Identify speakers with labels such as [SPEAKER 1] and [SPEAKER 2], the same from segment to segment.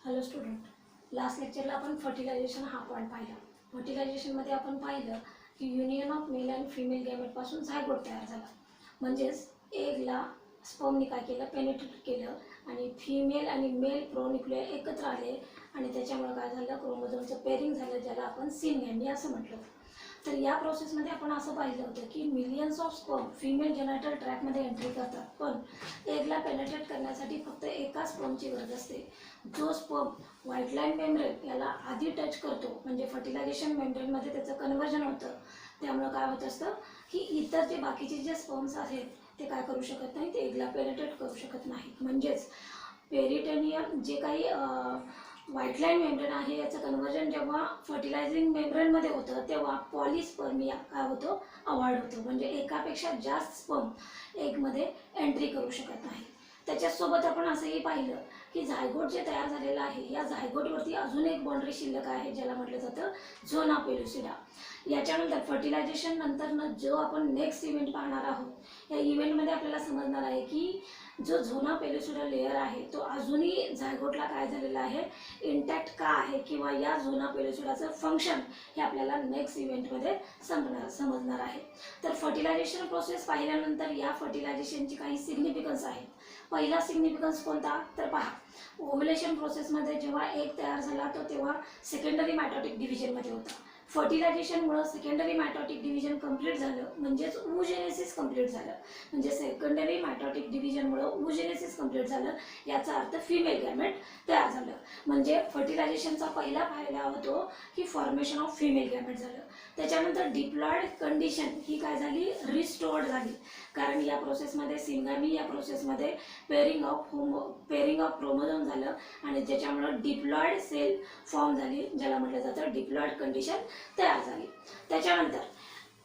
[SPEAKER 1] Hello student, last लेक्चरला आपण fertilisation हा point पाहिला. फर्टिलायझेशनमध्ये आपण पाहिलं की union of male and female गॅमेटपासून झायगोट तयार झाला. म्हणजेच एगला स्पर्मनी काय केलं, पेनिट्रेट केलं आणि फिमेल आणि मेल प्रोन्यूक्लियर एकत्र आले आणि त्याच्यामुळे काय झालं, क्रोमोझोमचं पेरिंग झालं, ज्याला आपण सिनगॅमी असं म्हटलं. तर या प्रोसेसमध्ये आपण असं पाहिलं होतं की millions of sperm female genital ट्रॅकमध्ये एंट्री करतात, पण एगला पेनिट्रेट करण्यासाठी फक्त एका स्पर्मची गरज असते. जो स्पर्म व्हाईट लाईन मेम्ब्रेन याला आधी टच करतो, म्हणजे फर्टिलायझेशन मेम्ब्रेनमध्ये त्याचं कन्व्हर्जन होतं. त्यामुळं काय होत असतं की इतर जे बाकीचे जे स्पर्म्स आहेत ते काय करू शकत नाही, ते एगला पेनिट्रेट करू शकत नाही. म्हणजेच पेरिटेनियम जे काही व्हाईट लाईन मेम्ब्रेन आहे याचं कन्व्हर्जन जेव्हा फर्टिलायझिंग मेम्ब्रेनमध्ये होतं तेव्हा पॉलिस्पर्मिया काय होतो, अवॉइड होतो. म्हणजे एकापेक्षा जास्त स्पर्म एगमध्ये एंट्री करू शकत नाही. त्याच्यासोबत आपण असंही पाहिलं की झायगोट जे तयार झालेलं आहे, या झायगोटवरती अजून एक बाउंड्री शिल्लक आहे, ज्याला म्हटलं जातं झोना पेलुसिडा. याच्यानंतर फर्टिलायझेशन नंतरनं जो आपण नेक्स्ट इव्हेंट पाहणार आहोत, या इव्हेंटमध्ये आपल्याला समजणार आहे की जो झोना पेलुसिडा लेयर आहे तो अजूनही झायगोटला काय झालेला आहे, इंटॅक्ट का आहे, किंवा या झोना पेलुसिडाचं फंक्शन हे आपल्याला नेक्स्ट इव्हेंटमध्ये समजणार आहे. तर फर्टिलायझेशन प्रोसेस पाहिल्यानंतर या फर्टिलायझेशनची काही सिग्निफिकन्स आहेत. पहिला सिग्निफिकन्स कोणता, तर पहा, ओव्युलेशन प्रोसेसमध्ये जेव्हा एग तयार झाला तो तेव्हा सेकंडरी मायटोटिक डिव्हिजनमध्ये होता. फर्टिलायझेशनमुळे सेकंडरी मायटोटिक डिव्हिजन कंप्लीट झालं, म्हणजेच oogenesis कंप्लीट झालं. म्हणजे सेकंडरी मायटोटिक डिव्हिजनमुळे oogenesis कंप्लीट झालं, याचा अर्थ फिमेल गॅमेट तयार झालं. म्हणजे फर्टिलायझेशनचा पहिला फायदा होतो की फॉर्मेशन ऑफ फिमेल गॅमेट झालं. त्याच्यानंतर डिप्लॉइड कंडिशन ही काय झाली, रिस्टोर्ड झाली. कारण या प्रोसेसमध्ये सिनगॅमी या प्रोसेसमध्ये पेरिंग ऑफ क्रोमोझोम झालं आणि त्याच्यामुळे डिप्लॉइड सेल फॉर्म झाली, ज्याला म्हटलं जातं डिप्लॉइड कंडिशन तयार झाली. त्याच्यानंतर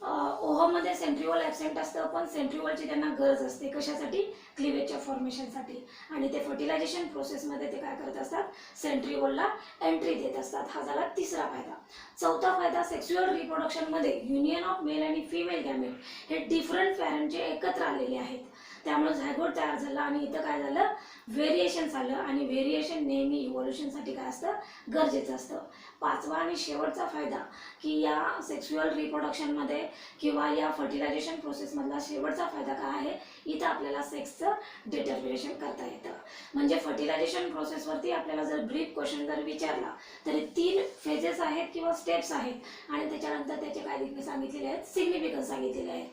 [SPEAKER 1] ओव्हममध्ये सेंट्रिओल ॲबसेंट असतं, पण सेंट्रिओलची त्यांना गरज असते कशासाठी, क्लिवेजच्या फॉर्मेशनसाठी. आणि ते फर्टिलायझेशन प्रोसेसमध्ये ते काय करत असतात, सेंट्रिओलला एंट्री देत असतात. हा झाला तिसरा फायदा. चौथा फायदा, सेक्शुअल रिप्रोडक्शनमध्ये युनियन ऑफ मेल आणि फिमेल गॅमेट हे डिफरंट पॅरेंटचे एकत्र आलेले आहेत, त्यामुळे झायगोट तयार झाला आणि इथं काय झालं, व्हेरिएशन झालं. आणि व्हेरिएशन नेहमी इव्होल्युशनसाठी काय असतं, गरजेचं असतं. पाचवा आणि शेवटचा फायदा की या सेक्शुअल रिप्रोडक्शनमध्ये किंवा या फर्टिलायझेशन प्रोसेसमधला शेवटचा फायदा काय आहे, इथं आपल्याला सेक्सचं डिटर्मिनेशन करता येतं. म्हणजे फर्टिलायझेशन प्रोसेसवरती आपल्याला जर ब्रीफ क्वेश्चन जर विचारला तरी 3 फेजेस आहेत किंवा स्टेप्स आहेत आणि त्याच्यानंतर त्याचे काय सांगितलेले आहेत, सिग्निफिकन्स सांगितलेले आहेत.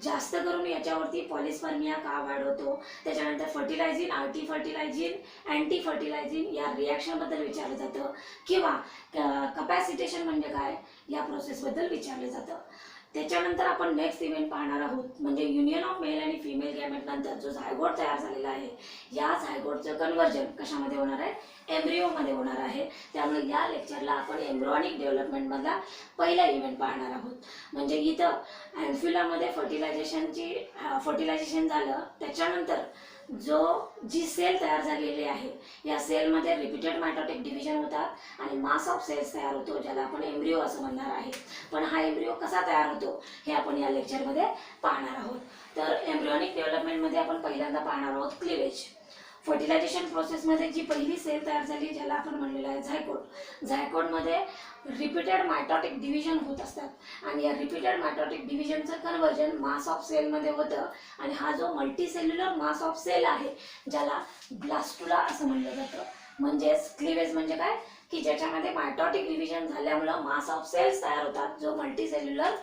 [SPEAKER 1] जास्त करून याच्यावरती पॉलिस्पर्मिया का वाढवतो, त्याच्यानंतर फर्टिलायझिन, आर्टी फर्टिलायझिन, अँटी फर्टिलायझिन या रिॲक्शनबद्दल विचारलं जातं, किंवा कपॅसिटेशन म्हणजे काय या प्रोसेसबद्दल विचारलं जातं. त्याच्यानंतर आपण नेक्स्ट इव्हेंट पाहणार आहोत, म्हणजे युनियन ऑफ मेल आणि फिमेल गॅमेट नंतर जो झायगोट तयार झालेला आहे, या झायगोटचं कन्व्हर्जन कशामध्ये होणार आहे, एम्ब्रिओमध्ये होणार आहे. त्यामुळे या लेक्चरला आपण एम्ब्रियॉनिक डेव्हलपमेंटमधला पहिला इव्हेंट पाहणार आहोत. म्हणजे इथं अँफिलामध्ये फर्टिलायझेशन झालं, त्याच्यानंतर जी सेल तयार झालेली आहे या सेलमध्ये रिपीटेड मायटोटिक डिव्हिजन होतात आणि मास ऑफ सेल्स तयार होतो, ज्याला आपण एम्ब्रिओ असं म्हणणार आहे. पण हा एम्ब्रिओ कसा तयार होतो हे आपण या लेक्चरमध्ये पाहणार आहोत. तर एम्ब्रियॉनिक डेव्हलपमेंटमध्ये आपण पहिल्यांदा पाहणार आहोत क्लिवेज. फर्टिलायझेशन प्रोसेसमध्ये जी पहिली सेल तयार झाली, ज्याला आपण म्हणलेलं आहे झायगोट. झायगोटमध्ये रिपीटेड मायटोटिक डिव्हिजन होत असतात आणि या रिपीटेड मायटोटिक डिव्हिजनचं कन्व्हर्जन मास ऑफ सेलमध्ये होतं. आणि हा जो मल्टीसेल्युलर मास ऑफ सेल आहे, ज्याला ब्लास्टुला असं म्हणलं जातं. म्हणजेच क्लिवेज म्हणजे काय की ज्याच्यामध्ये मायटोटिक डिव्हिजन झाल्यामुळं मास ऑफ सेल्स तयार होतात, जो मल्टीसेल्युलर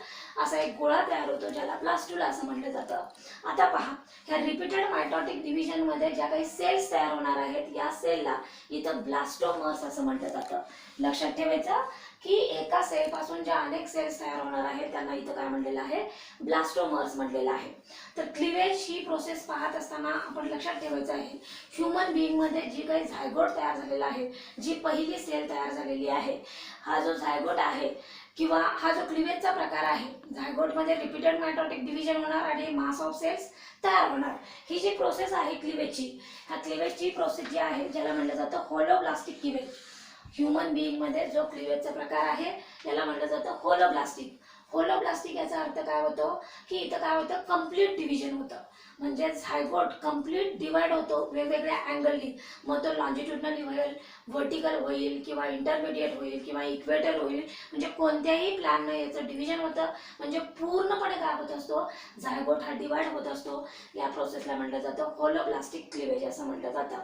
[SPEAKER 1] असा एक गोळा तयार होतो, ज्याला ब्लास्टुला असं म्हटलं जातं. आता पहा, ह्या रिपीटेड मायटोटिक डिव्हिजनमध्ये ज्या काही सेल्स तयार होणार आहेत, या सेलला इथं ब्लास्टोमर्स असं म्हटलं जातं. लक्षात ठेवायचं की एका सेलपासून ज्या अनेक सेल्स तयार होणार आहेत त्यांना इथं काय म्हटलेलं आहे, ब्लास्टोमर्स म्हटलेलं आहे. तर क्लिवेज ही प्रोसेस पाहत असताना आपण लक्षात ठेवायचं आहे, ह्युमन बिईंगमध्ये जी काही झायगोट तयार झालेला आहे, जी पहिली सेल तयार झालेली आहे, हा जो झायगोट आहे किंवा हा जो क्लिवेजचा प्रकार आहे, झायगोटमध्ये रिपीटेड मायटोटिक डिव्हिजन होणार आणि मास ऑफ सेल्स तयार होणार. ही जी प्रोसेस आहे क्लिवेजची, ह्या क्लिवेजची प्रोसेस जी आहे ज्याला म्हटलं जातं होलोब्लास्टिक क्लिवेज. ह्युमन बिईंगमध्ये जो क्लिवेजचा प्रकार आहे याला म्हटलं जातं होलोब्लास्टिक. होलोब्लास्टिक याचा अर्थ काय होतो की इथं काय होतं, कम्प्लीट डिव्हिजन होतं. म्हणजे झायगोट कम्प्लीट डिवाइड होतो वेगवेगळ्या अँगलनी. मग तो लॉन्जिट्युडनली होईल, व्हर्टिकल होईल किंवा इंटरमिडिएट होईल किंवा इक्वेटर होईल. म्हणजे कोणत्याही प्लॅननं याचं डिव्हिजन होतं. म्हणजे पूर्णपणे काय होत असतो, झायगोट हा डिवाइड होत असतो. या प्रोसेसला म्हटलं जातं होलोब्लास्टिक क्लिवेज असं म्हटलं जातं.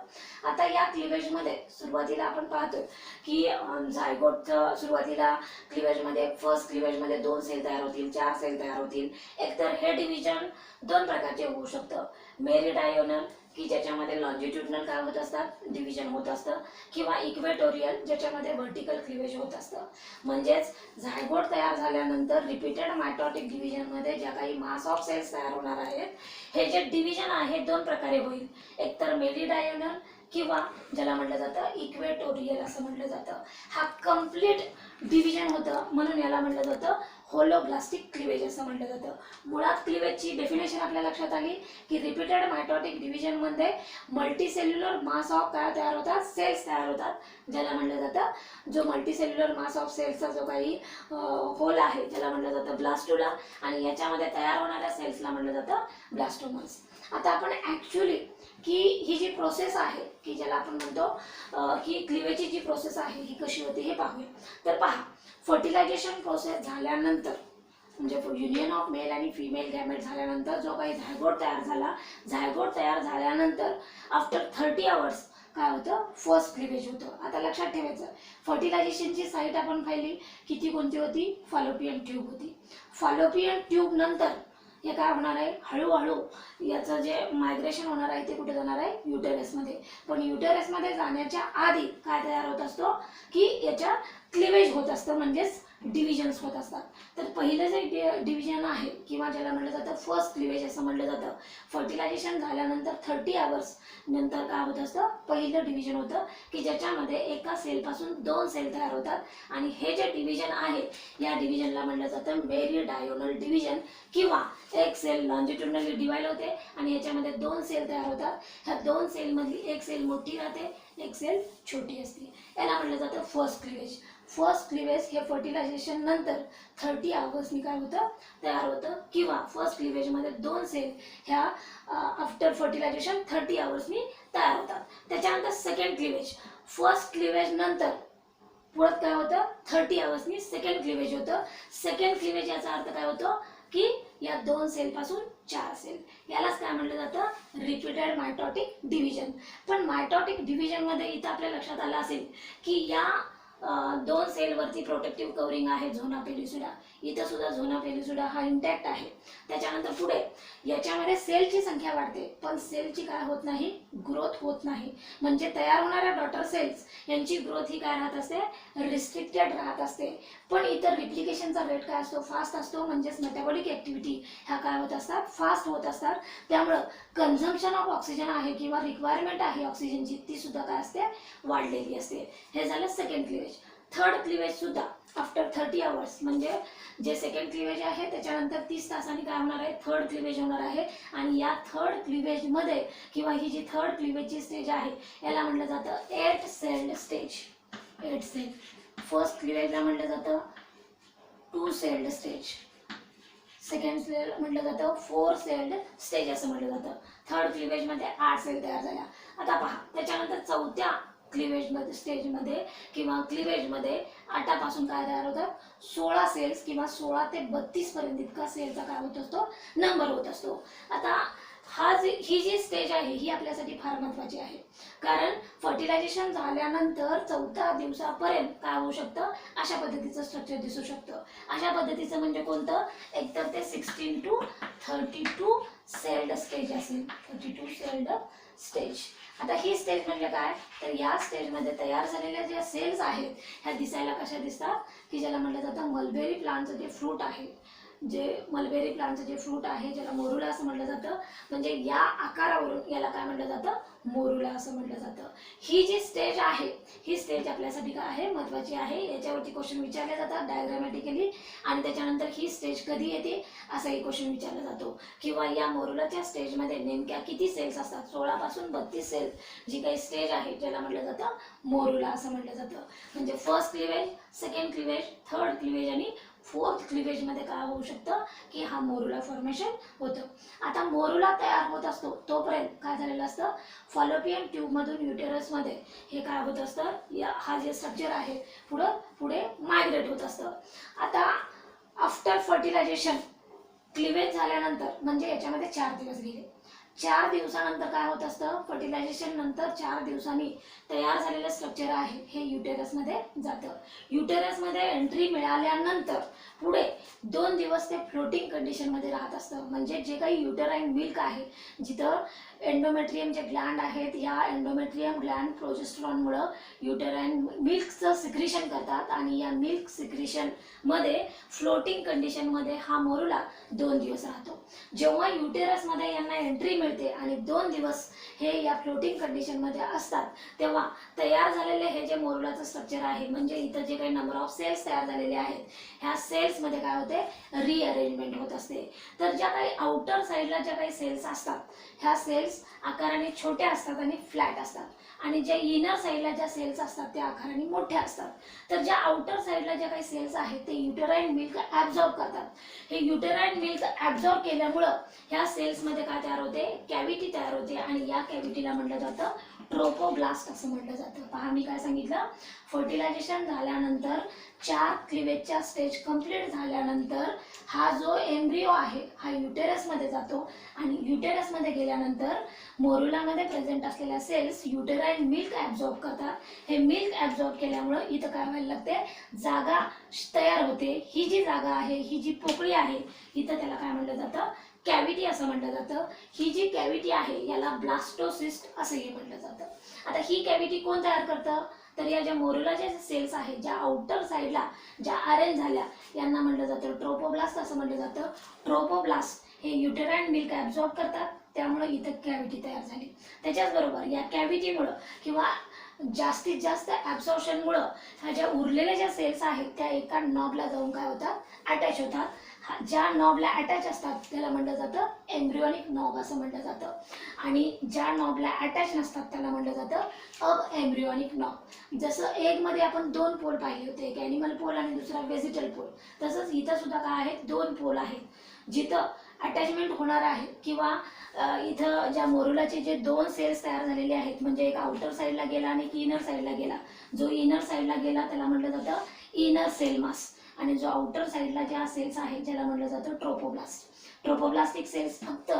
[SPEAKER 1] आता या क्लिवेजमध्ये सुरुवातीला आपण पाहतोय की झायगोटचं सुरुवातीला क्लिवेजमध्ये फर्स्ट क्लिवेजमध्ये 2 सेल तयार होतील, 4 सेल तयार होतील. एकतर हे डिव्हिजन 2 प्रकारचे होऊ शकतं. मेरिडायोनल की ज्याच्यामध्ये लॉन्जिट्युडनल काय होत असतात, डिव्हिजन होत असतं, किंवा इक्वेटोरियल ज्याच्यामध्ये व्हर्टिकल क्लिवेज होत असतं. म्हणजेच झायगोट तयार झाल्यानंतर रिपीटेड मायटॉटिक डिव्हिजनमध्ये ज्या काही मास ऑफ सेल्स तयार होणार आहेत, हे जे डिव्हिजन आहे 2 प्रकारे होईल. एकतर मेरिडायोनल किंवा ज्याला म्हटलं जातं इक्वेटोरियल असं म्हटलं जातं. हा कम्प्लीट डिव्हिजन होतं, म्हणून याला म्हटलं जातं होलोब्लास्टिक क्लिवेज असं म्हटलं जातं. मुळात क्लिवेजची डेफिनेशन आपल्या लक्षात आली की रिपीटेड मायटॉटिक डिव्हिजनमध्ये मल्टीसेल्युलर मास ऑफ काय तयार होतात, सेल्स तयार होतात, ज्याला म्हटलं जातं जो मल्टीसेल्युलर मास ऑफ सेल्सचा जो काही होल आहे त्याला म्हटलं जातं ब्लास्टुला, आणि याच्यामध्ये तयार होणाऱ्या सेल्सला म्हटलं जातं ब्लास्टोमर्स. आता आपण ॲक्च्युली की ही जी प्रोसेस आहे की ज्याला आपण म्हणतो की क्लिवेजची जी प्रोसेस आहे ही कशी होते हे पाहूया. तर पहा, फर्टिलायझेशन प्रोसेस झाल्यानंतर म्हणजे युनियन ऑफ मेल आणि फिमेल गॅमेट झाल्यानंतर जो काही झायगोट तयार झाला, झायगोट तयार झाल्यानंतर आफ्टर 30 आवर्स काय होतं, फर्स्ट क्लिवेज होतं. आता लक्षात ठेवायचं, फर्टिलायझेशनची साईट आपण पाहिली किती कोणती होती, फॉलोपियन ट्यूब होती. फॉलोपियन ट्यूब नंतर हे काय होणार आहे, हळूहळू याचं जे मायग्रेशन होणार आहे ते कुठे जाणार आहे, युटेरसमध्ये. पण युटेरसमध्ये जाण्याच्या आधी काय तयार होत असतो की याच्या क्लिवेज होत असतं, म्हणजेच डिव्हिजन्स होत असतात. तर पहिलं जे डिव्हिजन आहे किंवा ज्याला म्हटलं जातं फर्स्ट क्लिवेज असं म्हटलं जातं, फर्टिलायझेशन झाल्यानंतर 30 आवर्स नंतर काय होत असतं, पहिलं डिव्हिजन होतं की ज्याच्यामध्ये एका सेलपासून 2 सेल तयार होतात. आणि हे जे डिव्हिजन आहे या डिव्हिजनला म्हटलं जातं मेरिडायोनल डिव्हिजन, किंवा एक सेल लॉन्जिट्युडनली डिवाइड होते आणि याच्यामध्ये 2 सेल तयार होतात. ह्या 2 सेलमधली एक सेल मोठी राहते, एक सेल छोटी असते. याला म्हटलं जातं फर्स्ट क्लिवेज. फर्स्ट क्लिवेज हे फर्टिलायझेशन नंतर 30 आवर्सनी काय होतं, तयार होतं, किंवा फर्स्ट क्लिवेजमध्ये 2 सेल ह्या आफ्टर फर्टिलायझेशन 30 आवर्सनी तयार होतात. त्याच्यानंतर सेकंड क्लिवेज, फर्स्ट क्लिवेज नंतर पुढे काय होतं, 30 आवर्सनी सेकंड क्लिवेज होतं. सेकंड क्लिवेज याचा अर्थ काय होतो की या 2 सेलपासून 4 सेल, यालाच काय म्हटलं जातं, रिपीटेड मायटॉटिक डिव्हिजन. पण मायटॉटिक डिव्हिजनमध्ये इथं आपल्या लक्षात आलं असेल की या 2 सेलवरती प्रोटेक्टिव्ह कवरिंग आहे झोना पेलिसुडा. इथं सुद्धा झोना पेलिसुडा हा इंटॅक्ट आहे. त्याच्यानंतर पुढे याच्यामध्ये सेलची संख्या वाढते, पण सेलची काय होत नाही, ग्रोथ होत नाही. म्हणजे तयार होणाऱ्या डॉटर सेल्स यांची ग्रोथ ही काय राहत असते, रिस्ट्रिक्टेड राहत असते. पण इतर रिप्लिकेशनचा रेट काय असतो, फास्ट असतो. म्हणजेच मेटाबॉलिक ॲक्टिव्हिटी ह्या काय होत असतात, फास्ट होत असतात. त्यामुळं कन्झम्पशन ऑफ ऑक्सिजन आहे किंवा रिक्वायरमेंट आहे ऑक्सिजनची ती सुद्धा काय असते, वाढलेली असते. हे झालं सेकंड क्लिवेज. थर्ड क्लिवेज सुद्धा आफ्टर 30 आवर्स, म्हणजे जे सेकंड क्लिवेज आहे त्याच्यानंतर 30 तासांनी काय होणार आहे, थर्ड क्लिवेज होणार आहे. आणि या थर्ड क्लिवेजमध्ये किंवा ही जी थर्ड क्लिवेजची स्टेज आहे याला म्हटलं जातं 8 सेल्ड स्टेज. 8 सेल. फर्स्ट क्लिवेजला म्हटलं जातं 2 सेल्ड स्टेज. सेकंड सेल म्हटलं जातं 4 सेल्ड स्टेज असं म्हटलं जातं. थर्ड क्लिवेजमध्ये 8 सेल तयार झाल्या. आता पहा, त्याच्यानंतर चौथ्या क्लिवेजमध्ये स्टेजमध्ये किंवा क्लिवेजमध्ये 8 पासून काय तयार होतात, 16 सेल्स किंवा 16 ते 32 पर्यंत इतका सेलचा काय होत असतो, नंबर होत असतो. आता ही जी स्टेज आहे ही आपल्यासाठी फार महत्त्वाची आहे, कारण फर्टिलायझेशन झाल्यानंतर 4थ्या दिवसापर्यंत काय होऊ शकतं, अशा पद्धतीचं स्ट्रक्चर दिसू शकतं. अशा पद्धतीचं म्हणजे कोणतं, एकतर ते 16 to 32 सेल्ड स्टेज असेल. 32 सेल्ड स्टेज. आता ही स्टेज म्हणजे काय, तर या स्टेजमध्ये तयार झालेल्या ज्या सेल्स आहेत ह्या दिसायला कशा दिसतात, की ज्याला म्हटलं जातं मलबेरी प्लांटचं जे फ्रूट आहे, जे मलबेरी प्लांटचं जे फ्रूट आहे ज्याला मोरुला असं म्हटलं जातं. म्हणजे या आकारावरून याला काय म्हटलं जातं, मोरुला असं म्हटलं जातं. ही जी स्टेज आहे ही स्टेज आपल्यासाठी काय आहे, महत्त्वाची आहे. याच्यावरती क्वेश्चन विचारले जातात डायग्रामॅटिकली. आणि त्याच्यानंतर ही स्टेज कधी येते असाही क्वेश्चन विचारला जातो. किंवा या मोरुलाच्या स्टेजमध्ये नेमक्या किती सेल्स असतात, 16 पासून 32 सेल्स जी काही स्टेज आहे ज्याला म्हटलं जातं मोरुला असं म्हटलं जातं. म्हणजे first cleavage, second cleavage, third cleavage आणि फोर्थ क्लिवेजमध्ये काय होऊ शकतं की हा मोरुला फॉर्मेशन होतं. आता मोरुला तयार होत असतो तोपर्यंत काय झालेलं असतं, फॉलोपियन ट्यूबमधून युटेरसमध्ये हे काय होत असतं, हा जे स्ट्रक्चर आहे पुढे मायग्रेट होत असतं. आता आफ्टर फर्टिलायझेशन क्लिवेज झाल्यानंतर म्हणजे याच्यामध्ये 4 दिवस गेले. 4 दिवसानंतर काय होत असतं, फर्टिलायझेशन नंतर 4 दिवसांनी तयार झालेलं स्ट्रक्चर आहे हे युटेरसमध्ये जातं. युटेरसमध्ये एंट्री मिळाल्यानंतर पुढे 2 दिवस ते फ्लोटिंग कंडिशनमध्ये राहत असतं. म्हणजे जे काही युटेराईन मिल्क आहे, जिथं एंडोमेट्रियम जे ग्लँड आहेत, या एंडोमेट्रियम ग्लँड प्रोजेस्टेरॉनमुळं युटेराईन मिल्कचं सिक्रिशन करतात आणि या मिल्क सिक्रिशनमध्ये फ्लोटिंग कंडिशनमध्ये हा मोरुला 2 दिवस राहतो. जेव्हा युटेरसमध्ये यांना एंट्री मिळते आणि 2 दिवस हे या फ्लोटिंग कंडिशनमध्ये असतात, तेव्हा तयार झालेले हे जे मोरुलाचं स्ट्रक्चर आहे, म्हणजे इथं जे काही नंबर ऑफ सेल्स तयार झालेले आहेत, ह्या सेल्समध्ये काय होते, रिअरेंजमेंट होत असते. तर ज्या काही आउटर साईडला ज्या काही सेल्स असतात, ह्या सेल्स आकाराने छोट्या असतात आणि फ्लॅट असतात, आणि ज्या इनर साईडला ज्या सेल्स असतात त्या आकाराने मोठ्या असतात. तर ज्या आउटर साईडला ज्या काही सेल्स आहेत ते युटेराईन मिल्क ॲब्झॉर्ब करतात. हे युटेराईन मिल्क ॲब्झॉर्ब केल्यामुळं ह्या सेल्समध्ये काय तयार होते, कॅव्हिटी तयार होते, आणि या कॅव्हिटीला म्हटलं जातं ट्रोपोब्लास्ट असं म्हटलं जातं. पहा मी काय सांगितलं, फर्टिलायझेशन झाल्यानंतर 4 क्लिवेजच्या स्टेज कंप्लीट झाल्यानंतर हा जो एम्ब्रिओ आहे हा युटेरसमध्ये जातो, आणि युटेरसमध्ये गेल्यानंतर मोरुलामध्ये प्रेझेंट असलेल्या सेल्स युटेराईन मिल्क ॲब्झॉर्ब करतात. हे मिल्क ॲब्झॉर्ब केल्यामुळं इथं काय व्हायला लागते, जागा तयार होते. ही जी जागा आहे, ही जी पोकळी आहे, इथं त्याला काय म्हटलं जातं, कॅव्हिटी असं म्हटलं जातं. ही जी कॅव्हिटी आहे याला ब्लास्टोसिस्ट असंही म्हटलं जातं. आता ही कॅव्हिटी कोण तयार करतं, तर या ज्या मोरुलाच्या सेल्स आहेत, ज्या आउटर साईडला ज्या अरेंज झाल्या, यांना म्हटलं जातं ट्रोपोब्लास्ट असं म्हटलं जातं. ट्रोपोब्लास्ट हे युटेराईन मिल्क ॲब्झॉर्ब करतात, त्यामुळे इथं कॅव्हिटी तयार झाली. त्याच्याचबरोबर या कॅव्हिटीमुळं किंवा जास्तीत जास्त ॲब्झॉर्प्शनमुळं ह्या ज्या उरलेल्या ज्या सेल्स आहेत त्या एका नॉबला जाऊन काय होतात, अटॅच होतात. ज्या नॉबला अटॅच असतात त्याला म्हटलं जातं एम्ब्रियोनिक नॉब असं म्हटलं जातं, आणि ज्या नॉबला अटॅच नसतात त्याला म्हटलं जातं अब एम्ब्रियोनिक नॉब. जसं एगमध्ये आपण 2 पोल पाहिले होते, एक ॲनिमल पोल आणि दुसरा व्हेजिटल पोल, तसंच इथं सुद्धा काय आहेत, 2 पोल आहेत जिथं अटॅचमेंट होणार आहे. किंवा इथं ज्या मोरुलाचे जे 2 सेल्स तयार झालेले आहेत, म्हणजे एक आउटर साईडला गेला आणि एक इनर साईडला गेला, जो इनर साईडला गेला त्याला म्हटलं जातं इनर सेल मास, आणि जो आउटर साईडला ज्या सेल्स आहेत ज्याला म्हटलं जातं ट्रोपोब्लास्ट. ट्रोपोब्लास्टिक सेल्स फक्त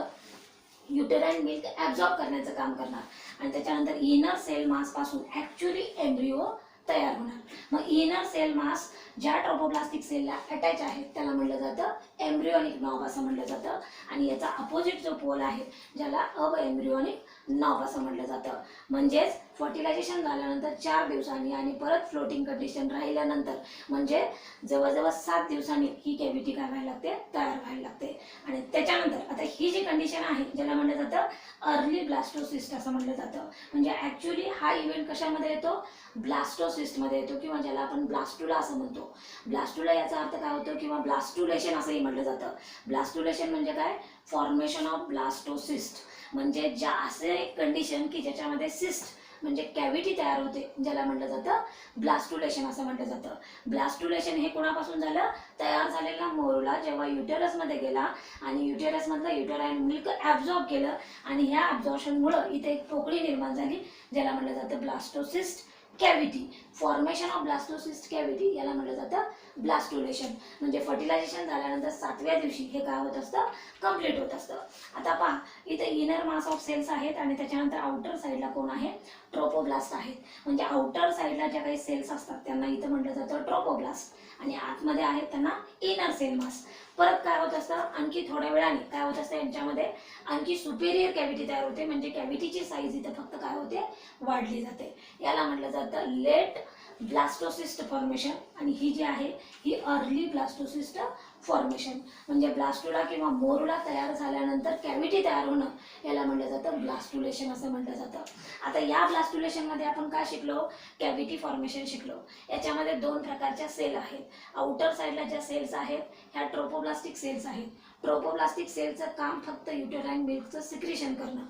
[SPEAKER 1] युटेराईन मिल्क ॲब्झॉर्ब करण्याचं काम करणार, आणि त्याच्यानंतर इनर सेल मास पासून ॲक्च्युअली एम्ब्रिओ तयार होणार. मग इनर सेल मास ज्या ट्रोपोब्लास्टिक सेलला अटॅच आहेत त्याला म्हटलं जातं एम्ब्रियोनिक नॉब असं म्हटलं जातं, आणि याचा अपोजिट जो पोल आहे ज्याला अब एम्ब्रियोनिक नॉब असं म्हटलं जातं. म्हणजेच फर्टिलायझेशन झाल्यानंतर 4 दिवसांनी आणि परत फ्लोटिंग कंडिशन राहिल्यानंतर म्हणजे जवळजवळ 7 दिवसांनी ही कॅव्हिटी काय व्हायला लागते, तयार व्हायला लागते. आणि त्याच्यानंतर आता ही जी कंडिशन आहे ज्याला म्हटलं जातं अर्ली ब्लास्टोसिस्ट असं म्हटलं जातं. म्हणजे ॲक्च्युली हा इव्हेंट कशामध्ये येतो, ब्लास्टोसिस्टमध्ये येतो, किंवा ज्याला आपण ब्लास्टुला असं म्हणतो. ब्लास्टुला याचा अर्थ काय होतो, किंवा ब्लास्टुलेशन असंही म्हटलं जातं. ब्लास्टुलेशन म्हणजे काय, फॉर्मेशन ऑफ ब्लास्टोसिस्ट, म्हणजे ज्या असे कंडिशन की ज्याच्यामध्ये सिस्ट म्हणजे कॅव्हिटी तयार होते ज्याला म्हटलं जातं ब्लास्टुलेशन असं म्हटलं जातं. ब्लास्टुलेशन हे कोणापासून झालं, तयार झालेला मोरुला जेव्हा युटेरसमध्ये गेला आणि युटेरसमधलं युटेराईन मिल्क ॲब्झॉर्ब केलं, आणि ह्या ॲब्झॉर्प्शनमुळं इथे एक पोकळी निर्माण झाली ज्याला म्हटलं जातं blastocyst cavity. Formation of blastocyst cavity याला म्हटलं जातं ब्लास्टुलेशन. म्हणजे फर्टिलायझेशन झाल्यानंतर 7व्या दिवशी हे काय होत असतं, कंप्लीट होत असतं. आता पहा इथे इनर मास ऑफ सेल्स आहेत, आणि त्याच्यानंतर आउटर साईडला कोण आहे, ट्रोपोब्लास्ट आहेत. म्हणजे आउटर साईडला ज्या काही सेल्स असतात त्यांना इथं म्हटलं जातं ट्रोपोब्लास्ट, आणि आतमध्ये आहेत त्यांना इनर सेल मास. परत काय होत असतं, आणखी थोड्या वेळाने काय होत असतं, यांच्यामध्ये आणखी सुपेरियर कॅव्हिटी तयार होते. म्हणजे कॅव्हिटीची साईज इथं फक्त काय होते, वाढली जाते. याला म्हटलं जातं लेट ब्लास्टोसिस्ट फॉर्मेशन, आणि ही जी आहे ही अर्ली ब्लास्टोसिस्ट फॉर्मेशन. म्हणजे ब्लास्टुला किंवा मोरुला तयार झाल्यानंतर कॅव्हिटी तयार होणं याला म्हटलं जातं ब्लास्टुलेशन असं म्हटलं जातं. आता या ब्लास्टुलेशनमध्ये आपण काय शिकलो, कॅव्हिटी फॉर्मेशन शिकलो. याच्यामध्ये 2 प्रकारच्या सेल आहेत. आउटर साईडला ज्या सेल्स आहेत ह्या ट्रोपोब्लास्टिक सेल्स आहेत. ट्रोपोब्लास्टिक सेलचं काम फक्त युटेराईन मिल्कचं सिक्रिशन करणं,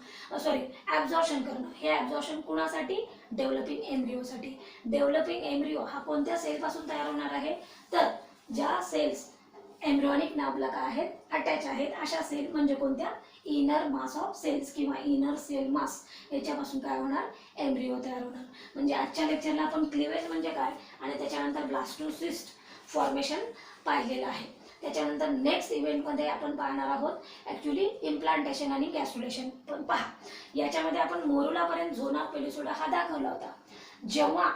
[SPEAKER 1] ॲब्झॉर्प्शन करणं. हे ॲब्झॉर्प्शन कुणासाठी, डेव्हलपिंग एम्ब्रिओसाठी. डेव्हलपिंग एम्ब्रिओ हा कोणत्या सेलपासून तयार होणार आहे, तर ज्या सेल्स एम्ब्रियोनिक नाभला आहेत, अटॅच आहेत, अशा सेल म्हणजे कोणत्या, इनर मास ऑफ सेल्स किंवा इनर सेल मास, याच्यापासून काय होणार, एम्ब्रिओ तयार होणार. म्हणजे आजच्या लेक्चरला आपण क्लिवेज म्हणजे काय आणि त्याच्यानंतर ब्लास्टोसिस्ट फॉर्मेशन पाहिलेलं आहे. त्याच्यानंतर नेक्स्ट इव्हेंटमध्ये आपण पाहणार आहोत ॲक्च्युली इम्प्लांटेशन आणि गॅस्ट्रुलेशन. पण पहा, याच्यामध्ये आपण मोरुलापर्यंत झोना पेलिसोडा हा दाखवला होता. जेव्हा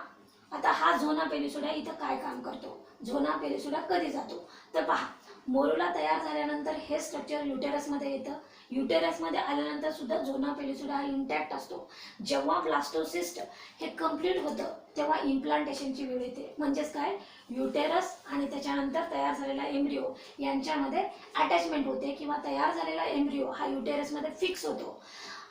[SPEAKER 1] आता हा झोना पेलिसोडा इथं काय काम करतो, झोना पेलिसोडा कधी जातो, तर पहा, मोरुला तयार झाल्यानंतर हे स्ट्रक्चर युटेरसमध्ये येतं. युटेरसमध्ये आल्यानंतर सुद्धा झोना पेलिसोडा हा इंटॅक्ट असतो. जेव्हा ब्लास्टोसिस्ट हे कम्प्लीट होतं तेव्हा इम्प्लांटेशनची वेळ येते. म्हणजेच काय, युटेरस आणि त्याच्यानंतर तयार झालेला एम्ब्रिओ यांच्यामध्ये अटॅचमेंट होते किंवा तयार झालेला एम्ब्रिओ हा युटेरसमध्ये फिक्स होतो.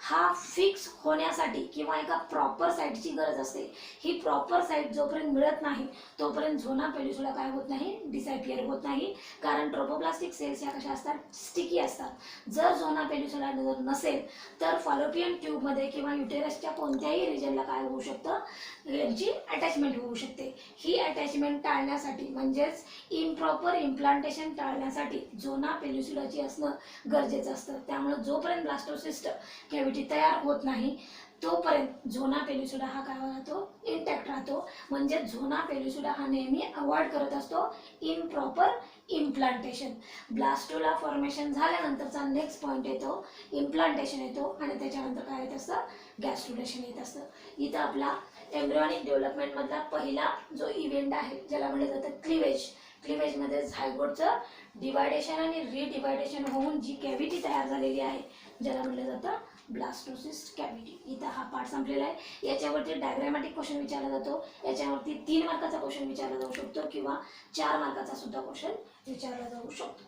[SPEAKER 1] हा फिक्स होण्यासाठी किंवा एका प्रॉपर साईटची गरज असते. ही प्रॉपर साईट जोपर्यंत मिळत नाही तोपर्यंत झोना पेलिसोडा काय होत नाही, डिसअपियर होत नाही. कारण ट्रोपोप्लास्टिक सेल्स या कशा असतात, स्टिकी असतात. जर झोना पेलिसोडा जर नसेल तर फॉलोपियन ट्यूबमध्ये किंवा युटेरसच्या कोणत्याही रिजनला काय होऊ शकतं, यांची अटॅचमेंट होऊ शकते. ही अटॅचमेंट टाळण्यासाठी म्हणजेच इम्प्रॉपर इम्प्लांटेशन टाळण्यासाठी झोना पेलिसोडाची असणं गरजेचं असतं. त्यामुळे जोपर्यंत ब्लास्टोसिस्ट कॅव्हिटी तयार होत नाही तोपर्यंत झोना पेलिसोडा हा काय राहतो, इंटॅक्ट राहतो. म्हणजे झोना पेलिसोडा हा नेहमी अवॉइड करत असतो इम्प्रॉपर इम्प्लांटेशन. ब्लास्टोला फॉर्मेशन झाल्यानंतरचा नेक्स्ट पॉईंट येतो इम्प्लांटेशन येतो आणि त्याच्यानंतर काय येत असतं, गॅस्ट्रुलेशन येत असतं. इथं आपला एम्ब्रियोनिक डेव्हलपमेंटमधला पहिला जो इव्हेंट आहे ज्याला म्हटलं जातं क्लिवेज. क्लिवेजमध्ये झायगोटचं डिवायडेशन आणि रिडिवायडेशन होऊन जी कॅव्हिटी तयार झालेली आहे ज्याला म्हटलं जातं ब्लास्टोसिस्ट कॅव्हिटी. इथं हा पार्ट संपलेला आहे. याच्यावरती डायग्रामॅटिक क्वेश्चन विचारला जातो. याच्यावरती 3 मार्काचा क्वेश्चन विचारला जाऊ शकतो किंवा 4 मार्काचा सुद्धा क्वेश्चन विचारला जाऊ शकतो.